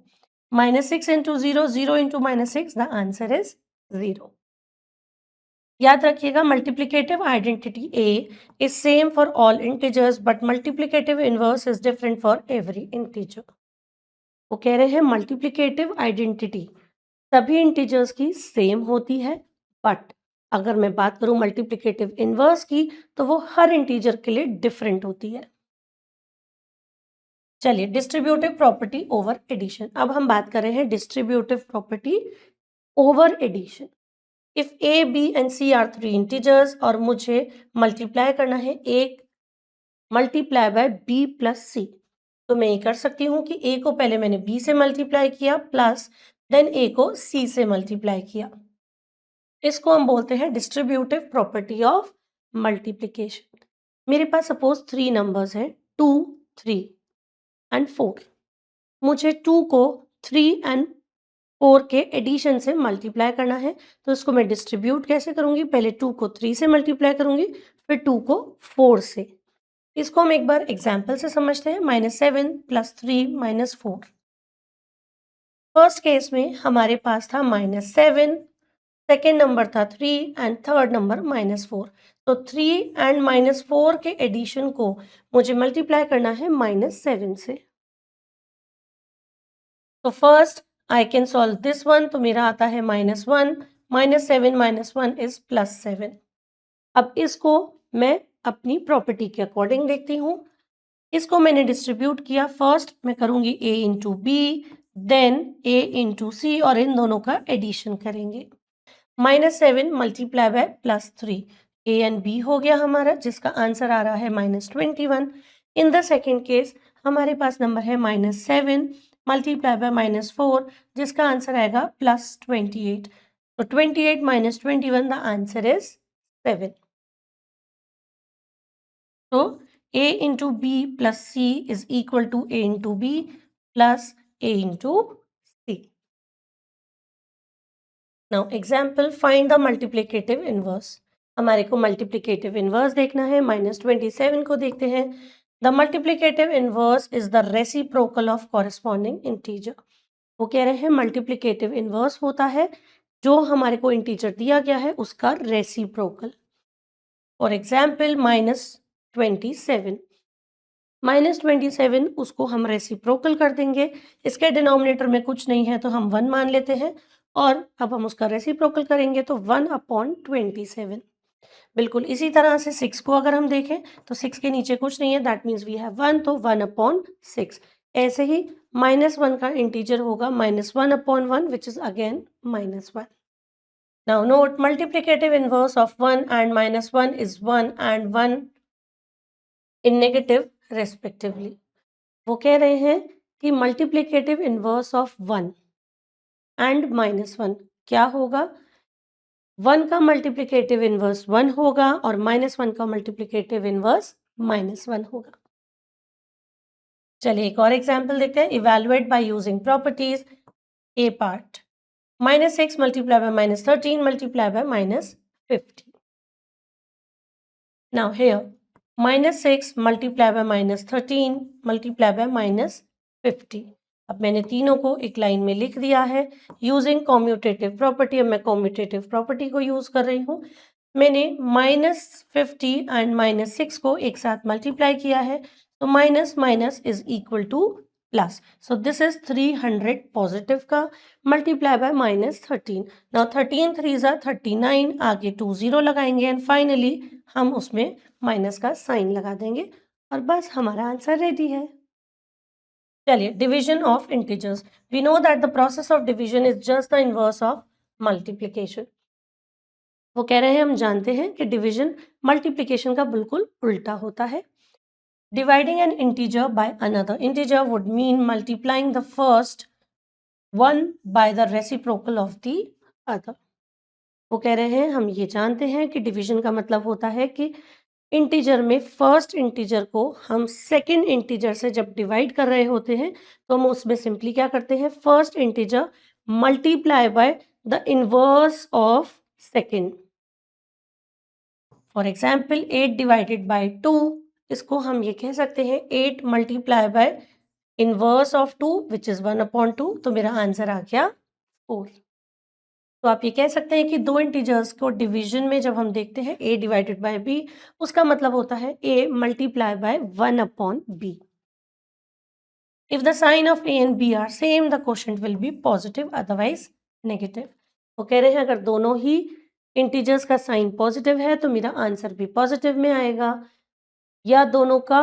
-6 into 0 0 into -6 the answer is 0। याद रखिएगा multiplicative identity a is same for all integers but multiplicative inverse is different for every integer. वो कह रहे हैं मल्टीप्लिकेटिव आइडेंटिटी सभी इंटीजर्स की सेम होती है, बट अगर मैं बात करूं मल्टीप्लिकेटिव इनवर्स की तो वो हर इंटीजर के लिए डिफरेंट होती है। चलिए डिस्ट्रीब्यूटिव प्रॉपर्टी ओवर एडिशन, अब हम बात कर रहे हैं distributive property over addition. If a b and c are 3 integers और मुझे मल्टीप्लाई करना है एक multiply by b plus c, तो मैं ये कर सकती हूँ कि a को पहले मैंने b से मल्टीप्लाई किया प्लस देन a को c से मल्टीप्लाई किया। इसको हम बोलते हैं डिस्ट्रीब्यूटिव प्रॉपर्टी ऑफ मल्टीप्लिकेशन। मेरे पास सपोज 3 नंबर्स हैं 2 3 एंड 4। मुझे 2 को 3 एंड 4 के एडिशन से मल्टीप्लाई करना है, तो इसको मैं डिस्ट्रीब्यूट कैसे करूंगी? पहले 2 को 3 से मल्टीप्लाई करूंगी, फिर 2 को 4 से। इसको हम एक बार एग्जाम्पल से समझते हैं। -7 + 3 - 4। फर्स्ट केस में हमारे पास था -7, सेकेंड नंबर था 3 एंड थर्ड नंबर -4। तो 3 एंड -4 के एडिशन को मुझे मल्टीप्लाई करना है -7 से। तो first I can solve this one, तो मेरा आता है -1 -7 -1 इज +7। अब इसको मैं अपनी प्रॉपर्टी के अकॉर्डिंग देखती हूँ। इसको मैंने डिस्ट्रीब्यूट किया, फर्स्ट मैं करूंगी a into B then a into C और इन दोनों का एडिशन करेंगे। -7 multiply by +3, a and b हो गया हमारा, जिसका आंसर आ रहा है -21। इन द सेकेंड केस हमारे पास नंबर है -7 मल्टीप्लाई बाय -4, जिसका आंसर आएगा +28. तो 28 - 21, the answer is 7. So A into B plus C is equal to A into B plus A into C. Now example, find the multiplicative inverse. हमारे को multiplicative inverse देखना है. -27 को देखते हैं. The multiplicative inverse is the reciprocal of corresponding integer. वो कह रहे हैं multiplicative inverse होता है जो हमारे को integer दिया गया है उसका reciprocal. For example, -27. -27 उसको हम रेसिप्रोकल कर देंगे. इसके डिनोमिनेटर में कुछ नहीं है तो हम 1 मान लेते हैं और अब हम उसका रेसिप्रोकल करेंगे तो 1/27. बिल्कुल इसी तरह से 6 को अगर हम देखें तो 6 के नीचे कुछ नहीं है, दैट मीन्स वी हैव 1, तो 1/6. ऐसे ही -1 का इंटीजर होगा -1/1 which is again -1. Now note multiplicative inverse of 1 and -1 is 1 and 1 in negative respectively. वो कह रहे हैं कि मल्टीप्लिकेटिव इनवर्स ऑफ 1 एंड -1 क्या होगा. 1 का मल्टीप्लिकेटिव इनवर्स 1 होगा और -1 का मल्टीप्लिकेटिव इनवर्स -1 होगा. चलिए एक और एग्जांपल देखते हैं. Evaluate by using properties. A part, -6 multiply by -13 multiply by -50. Now here -6 multiply by -13 multiply by -50. अब मैंने तीनों को एक लाइन में लिख दिया है यूजिंग कॉम्यूटेटिव प्रॉपर्टी. अब मैं कॉम्यूटेटिव प्रॉपर्टी को यूज कर रही हूँ. मैंने -50 एंड -6 को एक साथ मल्टीप्लाई किया है तो minus minus is equal to plus. So this is 300 positive का मल्टीप्लाई बाय -13. नाउ 13 3 39, आगे 2 0 लगाएंगे एंड फाइनली हम उसमें माइनस का साइन लगा देंगे और बस हमारा आंसर रेडी है. चलिए division of integers. We know that the process of division is just the inverse of multiplication. वो कह रहे हैं हम जानते हैं कि डिवीजन मल्टीप्लिकेशन का बिल्कुल उल्टा होता है. Dividing an integer by another integer would mean multiplying the first one by the reciprocal of the other. वो कह रहे हैं हम ये जानते हैं कि डिवीजन का मतलब होता है कि इंटीजर में फर्स्ट इंटीजर को हम सेकंड इंटीजर से जब डिवाइड कर रहे होते हैं तो हम उसमें सिंपली क्या करते हैं, first integer multiply by the inverse of second. For example 8 divided by 2, इसको हम ये कह सकते हैं 8 multiply by inverse of 2 which is 1/2. तो मेरा आंसर आ गया 4. तो आप ये कह सकते हैं कि दो इंटीजर्स को डिवीजन में जब हम देखते हैं a डिवाइडेड बाय b, उसका मतलब होता है a multiply by 1/b. If the sign of a and b are same the quotient will be positive otherwise negative. वो कह रहे हैं अगर दोनों ही इंटीजर्स का साइन पॉजिटिव है तो मेरा आंसर भी पॉजिटिव में आएगा, या दोनों का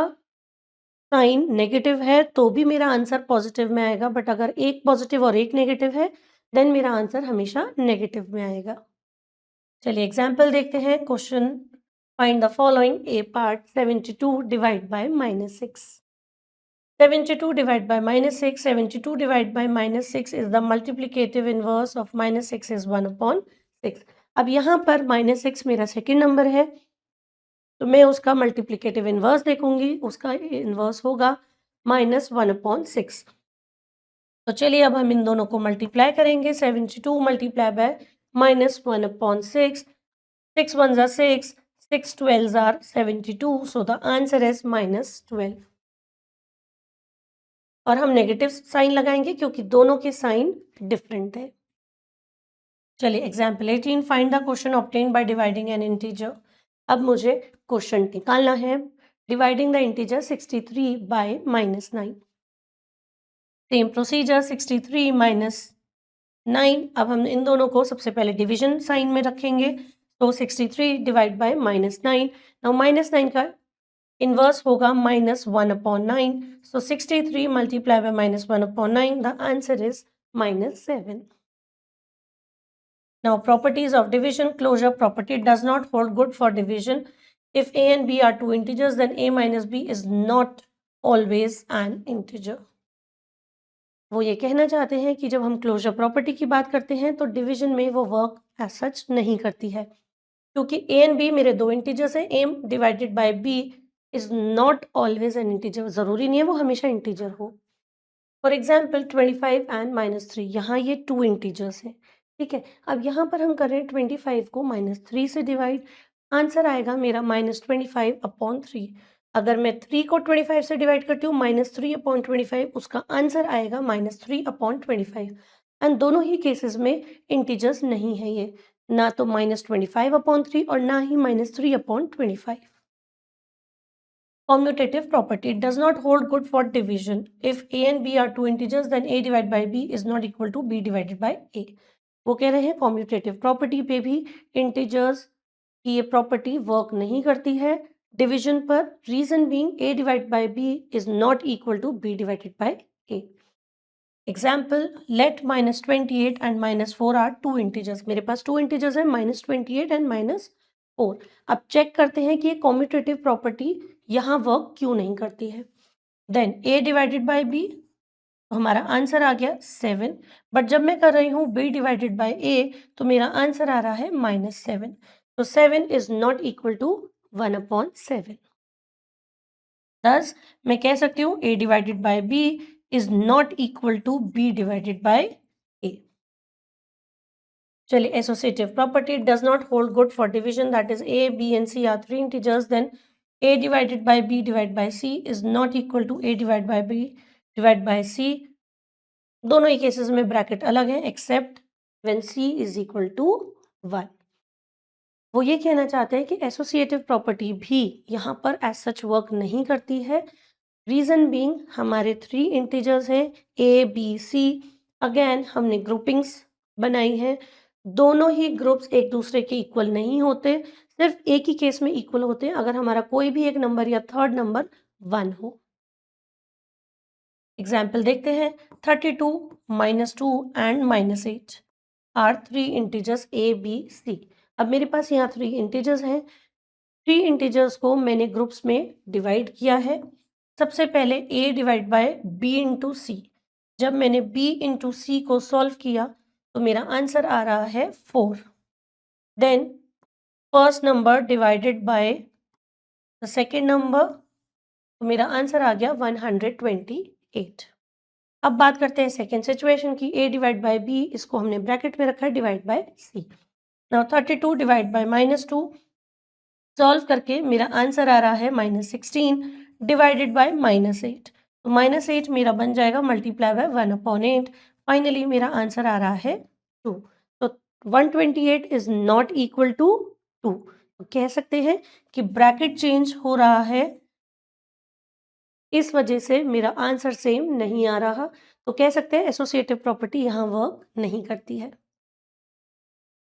साइन नेगेटिव है तो भी मेरा आंसर पॉजिटिव में आएगा. बट अगर एक पॉजिटिव और एक नेगेटिव है देन मेरा आंसर हमेशा नेगेटिव में आएगा. चलिए एग्जाम्पल देखते हैं. Question, find the following. A part, 72 divide by -6. 72 divide by -6. 72 divide by -6 is the multiplicative inverse of -6 is 1/6. अब यहाँ पर -6 मेरा सेकेंड नंबर है तो मैं उसका मल्टीप्लिकेटिव इनवर्स देखूंगी. उसका इनवर्स होगा -1/6. तो चलिए अब हम इन दोनों को मल्टीप्लाई करेंगे. 72 multiply by -1/6. 6 1s are 6, 6 12s are 72. So the answer is -12. और हम नेगेटिव साइन लगाएंगे क्योंकि दोनों के साइन डिफरेंट है. चलिए example 18, find the question obtain by dividing an integer. अब मुझे क्वेश्चन निकालना है. Dividing the integer 63 by -9. Same procedure, 63 -9. अब हम इन दोनों को सबसे पहले डिवीजन साइन में रखेंगे. तो 63 डिवाइड बाय -9. नाउ -9 का इनवर्स होगा -1/9. सो 63 multiply by -1/9, the answer is -7. Now, properties of division. Closure property does not hold good for division. If a and b are two integers, then a minus b is not always an integer. वो ये कहना चाहते हैं कि जब हम closure property की बात करते हैं तो डिवीजन में वो वर्क एज सच नहीं करती है, क्योंकि ए एंड बी मेरे दो इंटीजर्स हैं। M divided by B is not always an integer, जरूरी नहीं है वो हमेशा इंटीजर हो। फॉर एग्जाम्पल 25 एंड -3, यहाँ ये टू इंटीजर्स हैं, ठीक है। अब यहाँ पर हम कर रहे हैं 25 को -3 से डिवाइड, आंसर आएगा मेरा -25/3। अगर मैं 3 को 25 से डिवाइड करती हूँ -3/25, उसका आंसर आएगा -3/25। एंड दोनों ही केसेस में इंटीजर्स नहीं है ये, ना तो -25/3 और ना ही -3/25। Commutative property, it does not hold good for division. If a and b are two integers, then a divided by b is not equal to b divided by a. वो कह रहे हैं commutative property पे भी integers की ये property work नहीं करती है division पर, reason being a divided by b is not equal to b divided by a. Example, let -28 and -4 are two integers. मेरे पास two integers हैं -28 and -4. अब चेक करते हैं कि ये कॉम्यूटेटिव प्रॉपर्टी यहाँ वर्क क्यों नहीं करती है। Then a divided by b, तो हमारा आंसर आ गया 7, बट जब मैं कर रही हूँ b डिवाइडेड बाय a तो मेरा आंसर आ रहा है -7, तो 7 is not equal to 1/7। Thus मैं कह सकती हूँ a divided by b is not equal to b divided by a। चलिए, associative property does not hold good for division, that is a, b and c are three integers, then a divided by b divided by c is not equal to a divided by b divided by c। दोनों ही cases में bracket अलग है except when c is equal to 1। वो ये कहना चाहते हैं कि एसोसिएटिव प्रॉपर्टी भी यहाँ पर एज सच वर्क नहीं करती है। रीजन बीइंग हमारे थ्री इंटीजर्स हैं a b c, अगेन हमने ग्रुपिंग्स बनाई है, दोनों ही ग्रुप्स एक दूसरे के इक्वल नहीं होते, सिर्फ एक ही केस में इक्वल होते हैं अगर हमारा कोई भी एक नंबर या थर्ड नंबर 1 हो। एग्जाम्पल देखते हैं, 32 -2 and -8 are three integers a b c। अब मेरे पास यहाँ थ्री इंटीजर्स हैं, थ्री इंटीजर्स को मैंने ग्रुप्स में डिवाइड किया है। सबसे पहले a divide by b into C, जब मैंने b इंटू सी को सॉल्व किया तो मेरा आंसर आ रहा है 4। Then first number divided by the second number, तो मेरा आंसर आ गया 128। अब बात करते हैं सेकेंड सिचुएशन की, a डिवाइड बाय b, इसको हमने ब्रैकेट में रखा है divide by c। Now 32 divide by -2 solve करके मेरा आंसर आ रहा है -16 डिवाइडेड बाय -8, तो -8 मेरा बन जाएगा मल्टीप्लाई बाय 1/8। फाइनली मेरा आंसर आ रहा है 2, तो 128 इज नॉट इक्वल टू 2। तो कह सकते हैं कि ब्रैकेट चेंज हो रहा है, इस वजह से मेरा आंसर सेम नहीं आ रहा, तो कह सकते हैं एसोसिएटिव प्रॉपर्टी यहाँ वर्क नहीं करती है।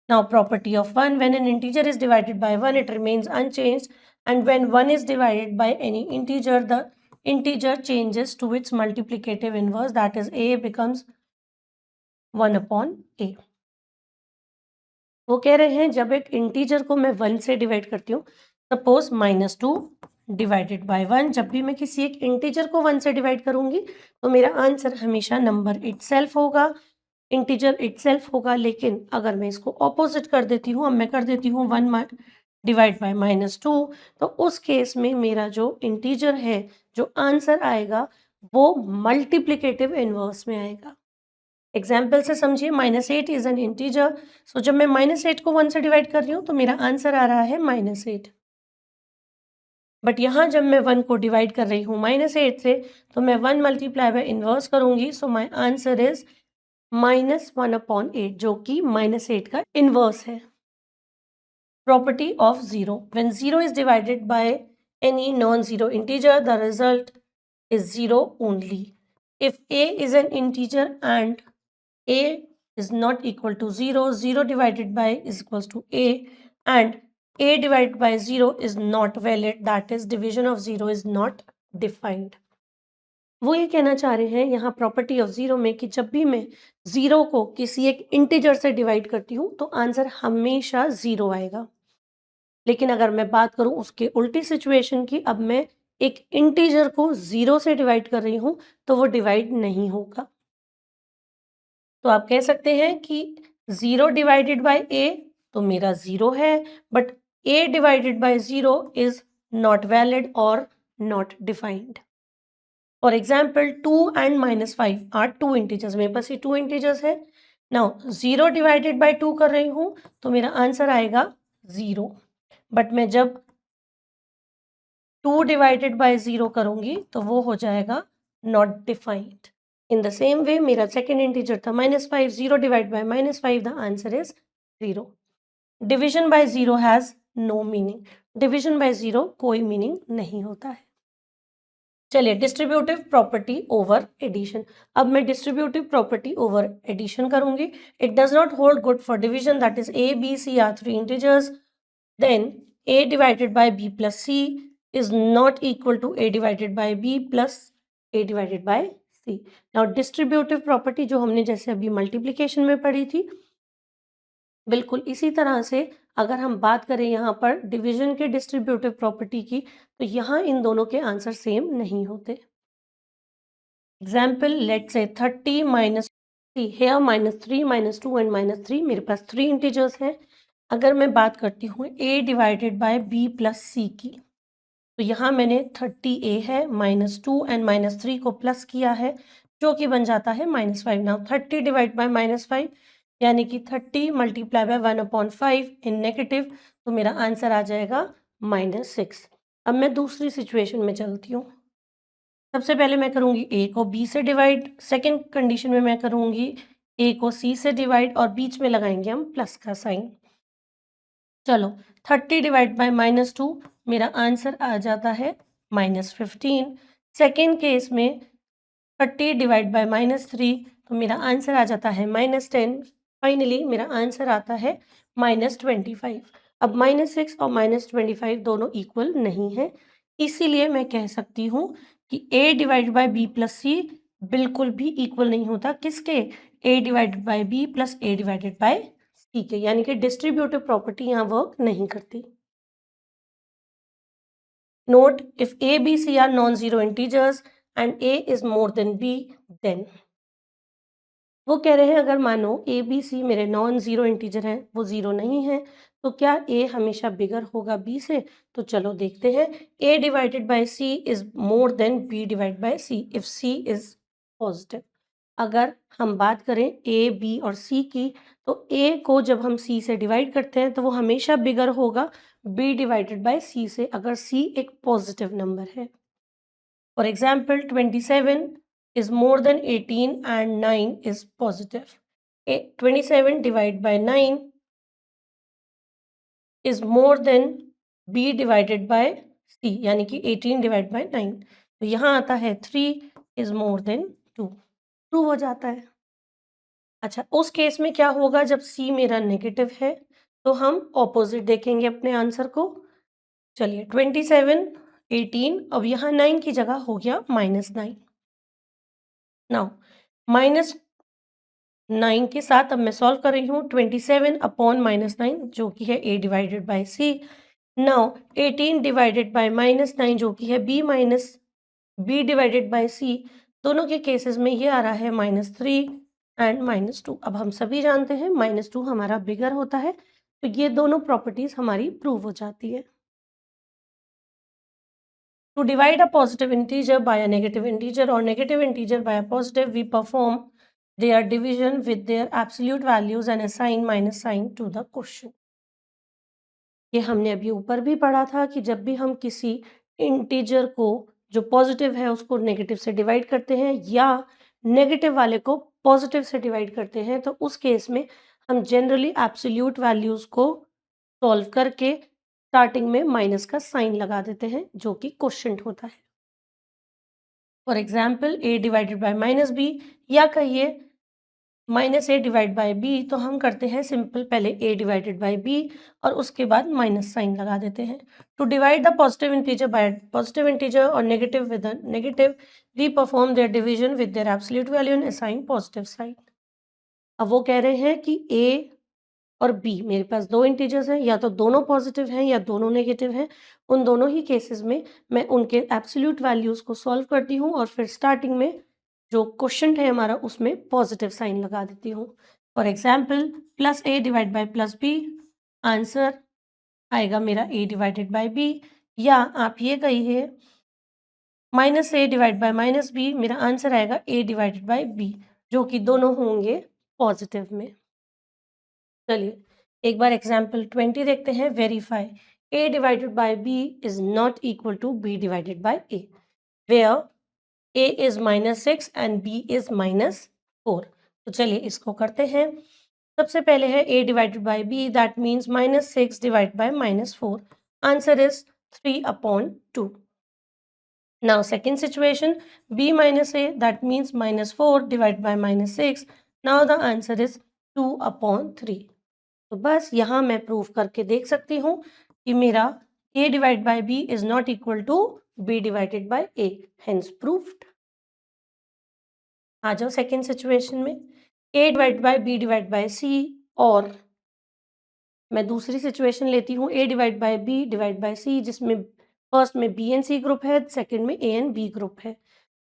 Now property of 1, when an integer is divided by 1 it remains unchanged, and when 1 is divided by any integer the integer changes to its multiplicative inverse, that is a becomes 1/a। वो कह रहे हैं जब एक integer को मैं 1 से divide करती हूँ, सपोज -2 डिवाइडेड बाय 1, जब भी मैं किसी एक इंटीजर को 1 से डिवाइड करूंगी तो मेरा आंसर हमेशा नंबर इटसेल्फ होगा, इंटीजर इटसेल्फ होगा। लेकिन अगर मैं इसको ऑपोजिट कर देती हूँ, अब मैं कर देती हूँ 1 डिवाइड बाय -2, तो उस केस में मेरा जो इंटीजर है, जो आंसर आएगा वो मल्टीप्लिकेटिव इनवर्स में आएगा। एग्जाम्पल से समझिए, -8 इज एन इंटीजर, सो जब मैं -8 को 1 से डिवाइड कर रही हूँ तो मेरा आंसर आ रहा है -8, बट यहाँ जब मैं 1 को डिवाइड कर रही हूँ -8 से, तो मैं 1 मल्टीप्लाई बाय इनवर्स करूंगी, सो माई आंसर इज -1/8, जो कि -8 का इनवर्स है। Property of 0, when 0 is divided by any non zero integer the result is 0 only. If a is an integer and a is not equal to 0, 0 divided by is equals to a, and a divided by 0 is not valid, that is division of 0 is not defined. वो ये कहना चाह रहे हैं यहाँ property of 0 में कि जब भी मैं 0 को किसी एक इंटीजर से डिवाइड करती हूँ तो आंसर हमेशा 0 आएगा। लेकिन अगर मैं बात करूँ उसके उल्टी सिचुएशन की, अब मैं एक इंटीजर को 0 से डिवाइड कर रही हूँ तो वो डिवाइड नहीं होगा। तो आप कह सकते हैं कि 0 डिवाइडेड बाय a तो मेरा 0 है, but a divided by 0 is not valid और not defined. For example 2 and -5 are 2 integers, मेरे पास ये 2 इंटीजर्स है। नाउ 0 डिवाइडेड बाय 2 कर रही हूँ तो मेरा आंसर आएगा 0, बट मैं जब 2 डिवाइडेड बाय 0 करूंगी तो वो हो जाएगा not defined. In the same way मेरा सेकेंड इंटीजर था -5, 0 divide by -5 the answer is 0। Division by 0 has no meaning, division by 0 कोई मीनिंग नहीं होता है। चलिए डिस्ट्रीब्यूटिव प्रॉपर्टी ओवर एडिशन। अब मैं डिस्ट्रीब्यूटिव प्रॉपर्टी ओवर एडिशन करूंगी। It does not hold good for division, that is a b c are 3 integers, then a divided by b plus c is not equal to a divided by b plus a divided by c। Now distributive property जो हमने जैसे अभी multiplication में पढ़ी थी, बिल्कुल इसी तरह से अगर हम बात करें यहाँ पर डिवीजन के डिस्ट्रीब्यूटिव प्रॉपर्टी की, तो यहाँ इन दोनों के आंसर सेम नहीं होते। Example let's say 30 minus 3, hair -3 -2 and -3, मेरे पास 3 इंटीजर्स हैं। अगर मैं बात करती हूँ a divided by b plus c की, तो यहाँ मैंने 30a है, -2 एंड -3 को प्लस किया है जो कि बन जाता है -5। नाउ 30 डिवाइड बाय -5 यानी कि 30 मल्टीप्लाई बाय 1/5 इन नेगेटिव, तो मेरा आंसर आ जाएगा -6। अब मैं दूसरी सिचुएशन में चलती हूँ। सबसे पहले मैं करूँगी a को b से डिवाइड, सेकेंड कंडीशन में मैं करूँगी a को c से डिवाइड और बीच में लगाएंगे हम प्लस का साइन। चलो 30 डिवाइड बाय -2 मेरा आंसर आ जाता है -15। सेकेंड केस में 30 डिवाइड बाय -3 तो मेरा आंसर आ जाता है -10। फाइनली मेरा आंसर आता है -25। अब -6 और -25 दोनों इक्वल नहीं है, इसीलिए मैं कह सकती हूँ कि a divide by b plus c बिल्कुल भी इक्वल नहीं होता किसके, a divided by b plus a divided by c के, यानी कि डिस्ट्रीब्यूटिव प्रॉपर्टी यहाँ वर्क नहीं करती। Note, if a b c are non zero integers and a is more than b, then वो कह रहे हैं अगर मानो ए बी सी मेरे नॉन जीरो इंटीजर हैं, वो जीरो नहीं है, तो क्या ए हमेशा बिगर होगा बी से? तो चलो देखते हैं। A divided by C is more than B divide by C if C is positive. अगर हम बात करें ए बी और सी की, तो ए को जब हम सी से डिवाइड करते हैं तो वो हमेशा बिगर होगा बी डिवाइडेड बाय सी से, अगर सी एक पॉजिटिव नंबर है। For example 27 is more than 18 and 9 is positive. 27 divided by 9 is more than b divided by c, यानी कि 18 divided by 9। तो यहाँ आता है 3 is more than 2, ट्रू हो जाता है। अच्छा, उस केस में क्या होगा जब c मेरा नेगेटिव है, तो हम ऑपोजिट देखेंगे अपने आंसर को। चलिए 27 18, अब यहाँ 9 की जगह हो गया -9। नाउ -9 के साथ अब मैं सॉल्व कर रही हूँ। 27 अपॉन -9 जो कि है a divided by c। Now 18 divided by -9 जो कि है b डिवाइडेड बाय c। दोनों के केसेस में ये आ रहा है -3 एंड -2। अब हम सभी जानते हैं -2 हमारा बिगर होता है, तो ये दोनों प्रॉपर्टीज हमारी प्रूव हो जाती है। To divide a positive integer by a negative integer or negative integer by a positive, we perform their division with their absolute values and assign minus sign to the question. ये हमने अभी ऊपर भी पढ़ा था कि जब भी हम किसी इंटीजर को जो पॉजिटिव है उसको नेगेटिव से डिवाइड करते हैं या नेगेटिव वाले को पॉजिटिव से डिवाइड करते हैं, तो उस केस में हम जनरली एब्सोल्यूट वैल्यूज को सॉल्व करके स्टार्टिंग में माइनस का साइन लगा देते हैं जो कि क्वोशिएंट होता है। For example a divided by -b या कहिए -a डिवाइड बाय b, तो हम करते हैं सिंपल, पहले a डिवाइडेड बाय b और उसके बाद माइनस साइन लगा देते हैं। To divide the positive integer by positive integer और negative with negative, we perform their division with their absolute value and assign positive sign. अब वो कह रहे हैं कि a और बी, मेरे पास 2 इंटीजर्स हैं, या तो दोनों पॉजिटिव हैं या दोनों नेगेटिव हैं। उन दोनों ही केसेस में मैं उनके एब्सोल्यूट वैल्यूज़ को सॉल्व करती हूँ और फिर स्टार्टिंग में जो क्वोशिएंट है हमारा उसमें पॉजिटिव साइन लगा देती हूँ। For example +a divide by +b, answer आएगा मेरा a डिवाइडेड बाय b, या आप ये कहिए -a डिवाइड बाय -b, मेरा आंसर आएगा a डिवाइडेड बाय b, जो कि दोनों होंगे पॉजिटिव में। चलिए एक बार एग्जाम्पल 20 देखते हैं। Verify a divided by b is not equal to b divided by a, where a is -6 and b is -4। तो चलिए इसको करते हैं। सबसे पहले है a divided by b, that means -6 divide by -4, answer is 3/2। Now second situation, b minus a, that means -4 divided by -6. Now the answer is 2/3. तो बस यहाँ मैं प्रूव करके देख सकती हूँ कि मेरा a divide by b is not equal to b divided by a, hence proved. आ जाओ सेकेंड सिचुएशन में, a divide by b divide by c, और मैं दूसरी सिचुएशन लेती हूँ a divide by b divide by c, जिसमें first में b एंड c ग्रुप है, सेकेंड में a एंड b ग्रुप है।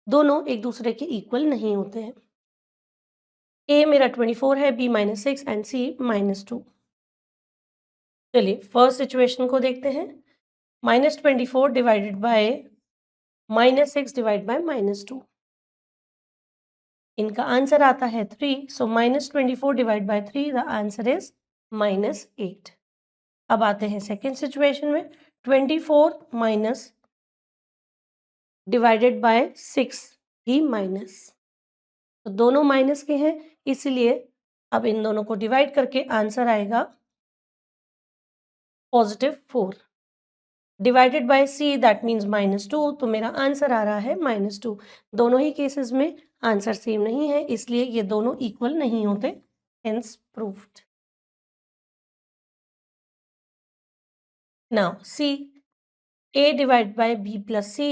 दोनों एक दूसरे के इक्वल नहीं होते हैं। a मेरा 24 है, b -6 एंड c -2। चलिए फर्स्ट सिचुएशन को देखते हैं। -24 डिवाइडेड बाय -6 डिवाइड बाय -2, इनका आंसर आता है 3, सो -24 divide by 3, the answer is -8। अब आते हैं सेकेंड सिचुएशन में, 24 minus divided by 6 he minus, तो दोनों माइनस के हैं, इसलिए अब इन दोनों को डिवाइड करके आंसर आएगा +4 divided by c, that means -2, तो मेरा आंसर आ रहा है -2। दोनों ही केसेस में आंसर सेम नहीं है, इसलिए ये दोनों इक्वल नहीं होते, hence proved. Now c, a divided by b plus c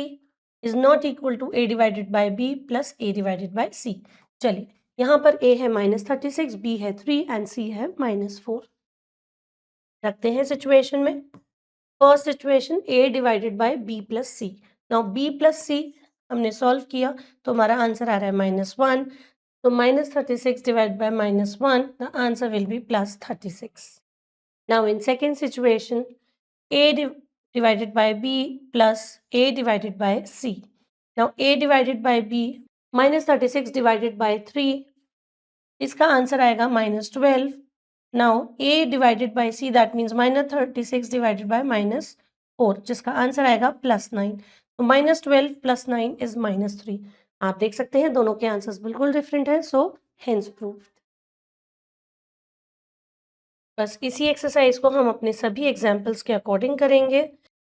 is not equal to a divided by b plus a divided by c। चलिए यहाँ पर a है -36, b है 3 एंड c है -4। रखते हैं सिचुएशन में। First situation a divided by b plus c। Now b plus c हमने सॉल्व किया तो हमारा आंसर आ रहा है -1, तो -36 divide by -1, the answer will B +36। Now in second situation a divided by b plus a divided by c. Now a divided by b -36 divided by 3, इसका answer आएगा -12। Now a divided by c, that means -36 divided by -4, जिसका answer आएगा +9। तो -12 + 9 is -3। आप देख सकते हैं दोनों के आंसर्स बिल्कुल डिफरेंट है, सो हेंस प्रूव्ड। बस इसी एक्सरसाइज को हम अपने सभी एग्जाम्पल्स के अकॉर्डिंग करेंगे।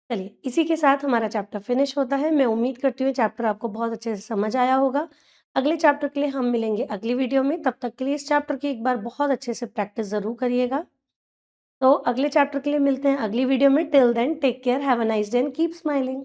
चलिए इसी के साथ हमारा चैप्टर फिनिश होता है। मैं उम्मीद करती हूँ चैप्टर आपको बहुत अच्छे से समझ आया होगा। अगले चैप्टर के लिए हम मिलेंगे अगली वीडियो में। तब तक के लिए इस चैप्टर की एक बार बहुत अच्छे से प्रैक्टिस ज़रूर करिएगा। तो अगले चैप्टर के लिए मिलते हैं अगली वीडियो में। Till then take care, have a nice day and keep smiling.